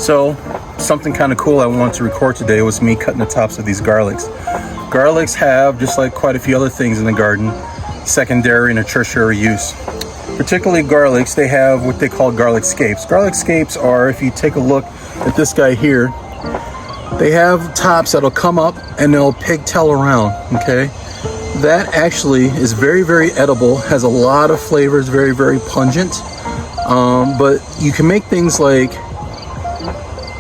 So something kind of cool I wanted to record today was me cutting the tops of these garlics. Garlics have, just like quite a few other things in the garden, secondary and a tertiary use. Particularly garlics, they have what they call garlic scapes. Garlic scapes are, if you take a look at this guy here, they have tops that'll come up and they'll pigtail around, okay? That actually is very, very edible, has a lot of flavors, very, very pungent. But you can make things like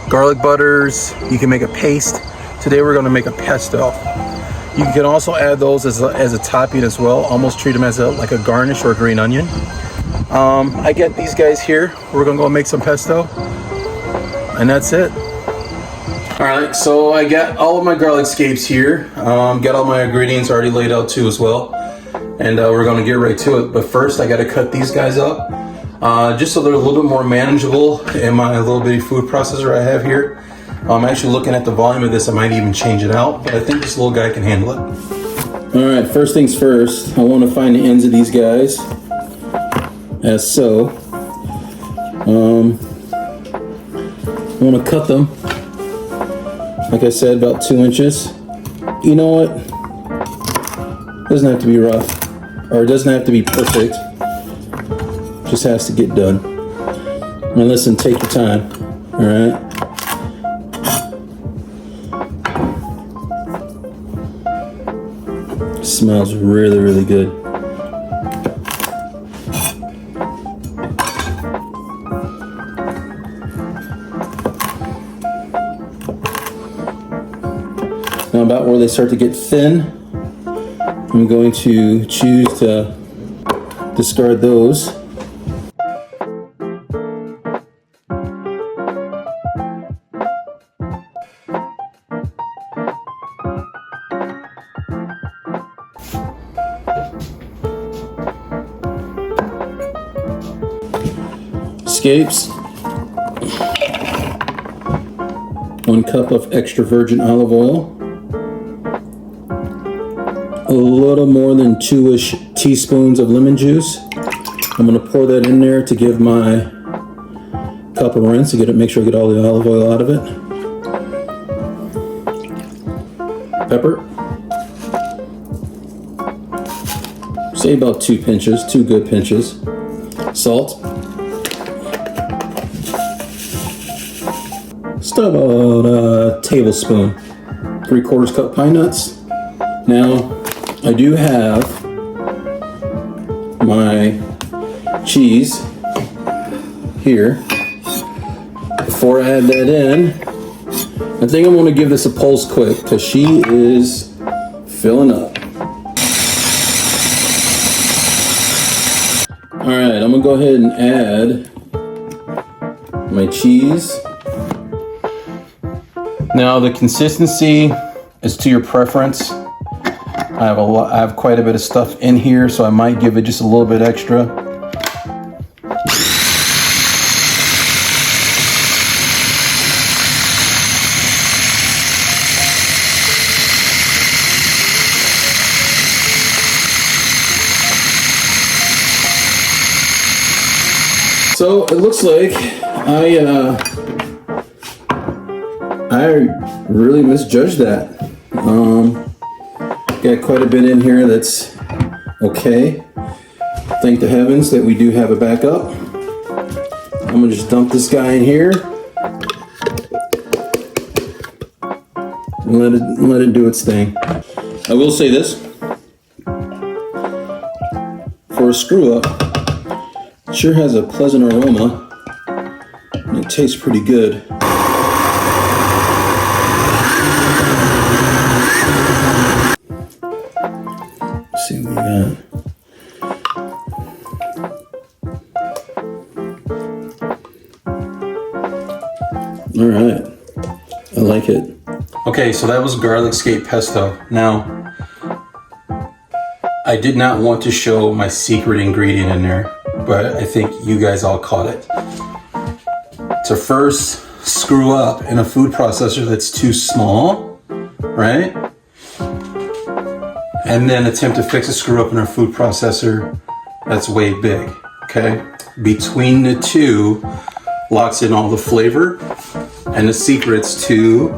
garlic butters, you can make a paste. Today we're gonna make a pesto. You can also add those as a topping as well, almost treat them as like a garnish or a green onion. I get these guys here. We're gonna go make some pesto, and that's it. All right, so I got all of my garlic scapes here. Got all my ingredients already laid out too as well. And we're gonna get right to it. But first I gotta cut these guys up. Just so they're a little bit more manageable in my little bitty food processor I have here. I'm actually looking at the volume of this. I might even change it out, but I think this little guy can handle it. All right, first things first, I wanna find the ends of these guys, as so. I wanna cut them, like I said, about 2 inches. You know what? It doesn't have to be rough, or it doesn't have to be perfect. Just has to get done. And listen, take your time, all right? It smells really, really good. Now about where they start to get thin, I'm going to choose to discard those. Scapes, 1 cup of extra virgin olive oil, a little more than 2-ish teaspoons of lemon juice. I'm going to pour that in there to give my cup a rinse to make sure I get all the olive oil out of it. Pepper, say about 2 pinches, 2 good pinches. Salt. Just about a tablespoon. 3/4 cup pine nuts. Now, I do have my cheese here. Before I add that in, I think I'm going to give this a pulse quick because she is filling up. All right, I'm going to go ahead and add my cheese. Now the consistency is to your preference. I have quite a bit of stuff in here, so I might give it just a little bit extra. So it looks like I really misjudged that. Got quite a bit in here that's okay. Thank the heavens that we do have a backup. I'm gonna just dump this guy in here and let it do its thing. I will say this, for a screw up, it sure has a pleasant aroma and it tastes pretty good. Let's see what we got. All right, I like it. Okay, so that was garlic scape pesto. Now, I did not want to show my secret ingredient in there, but I think you guys all caught it. To first screw up in a food processor that's too small, right? And then attempt to fix a screw up in a food processor that's way big, okay? Between the two locks in all the flavor and the secrets to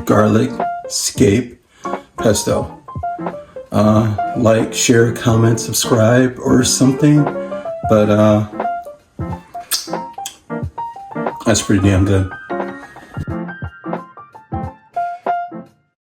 garlic SCAPE pesto. Like, share, comment, subscribe, or something. But that's pretty damn good.